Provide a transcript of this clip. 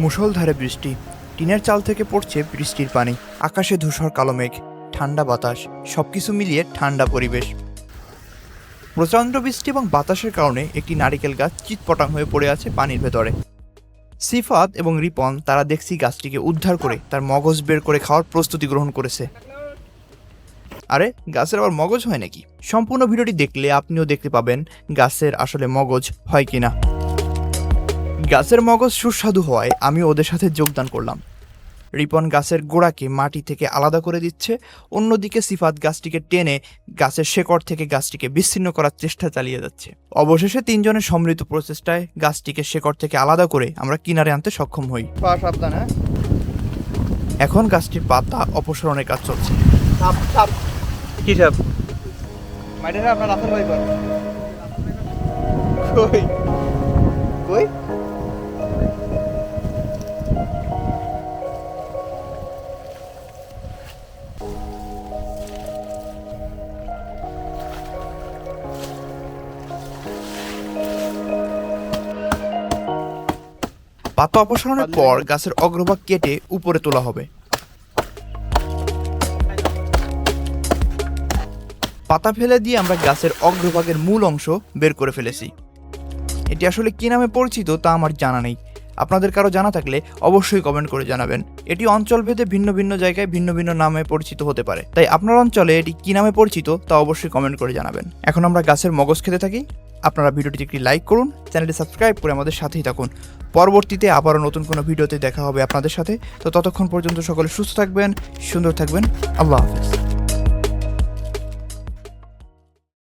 মুষলধারে বৃষ্টি, টিনের চাল থেকে পড়ছে বৃষ্টির পানি, আকাশে ধূসর কালো মেঘ, ঠান্ডা বাতাস, সবকিছু মিলিয়ে ঠান্ডা পরিবেশ। প্রচণ্ড বৃষ্টি এবং বাতাসের কারণে একটি নারিকেল গাছ চিৎপটাং হয়ে পড়ে আছে পানির ভেতরে। সিফাত এবং রিপন তারা দেখছি গাছটিকে উদ্ধার করে তার মগজ বের করে খাওয়ার প্রস্তুতি গ্রহণ করেছে। আরে গাছের আবার মগজ হয় নাকি? সম্পূর্ণ ভিডিওটি দেখলে আপনিও দেখতে পাবেন গাছের আসলে মগজ হয় কিনা। গাছের মগজ সুস্বাদু হওয়ায় আমি ওদের সাথে যোগদান করলাম। রিপন গাছের গোড়াকে মাটি থেকে আলাদা করে দিচ্ছে, অন্যদিকে সিফাত গাছটিকে টেনে গাছের শেকড় থেকে গাছটিকে বিচ্ছিন্ন করার চেষ্টা চালিয়ে যাচ্ছে। অবশেষে তিনজনের সম্মিলিত প্রচেষ্টায় গাছটিকে শেকড় থেকে আলাদা করে আমরা কিনারে আনতে সক্ষম হই। এখন গাছটির পাতা অপসারণের কাজ চলছে। কি সাপ? আপনার রাসেল ভাই কই কই পাতা অপসারণের পর গাছের অগ্রভাগ কেটে উপরে তোলা হবে। পাতা ফেলে দিয়ে আমরা গাছের অগ্রভাগের মূল অংশ বের করে ফেলেছি। এটি আসলে কি নামে পরিচিত তা আমার জানা নেই। আপনাদের কারো জানা থাকলে অবশ্যই কমেন্ট করে জানাবেন। এটি অঞ্চলভেদে ভিন্ন ভিন্ন জায়গায় ভিন্ন ভিন্ন নামে পরিচিত হতে পারে, তাই আপনার অঞ্চলে এটি কি নামে পরিচিত তা অবশ্যই কমেন্ট করে জানাবেন। এখন আমরা গাছের মগজ খেতে থাকি। আপনারা ভিডিওটিতে একটি লাইক করুন, চ্যানেলটি সাবস্ক্রাইব করে আমাদের সাথেই থাকুন। পরবর্তীতে আবারও নতুন কোনো ভিডিওতে দেখা হবে আপনাদের সাথে। তো ততক্ষণ পর্যন্ত সকলে সুস্থ থাকবেন, সুন্দর থাকবেন। আল্লাহ হাফেজ।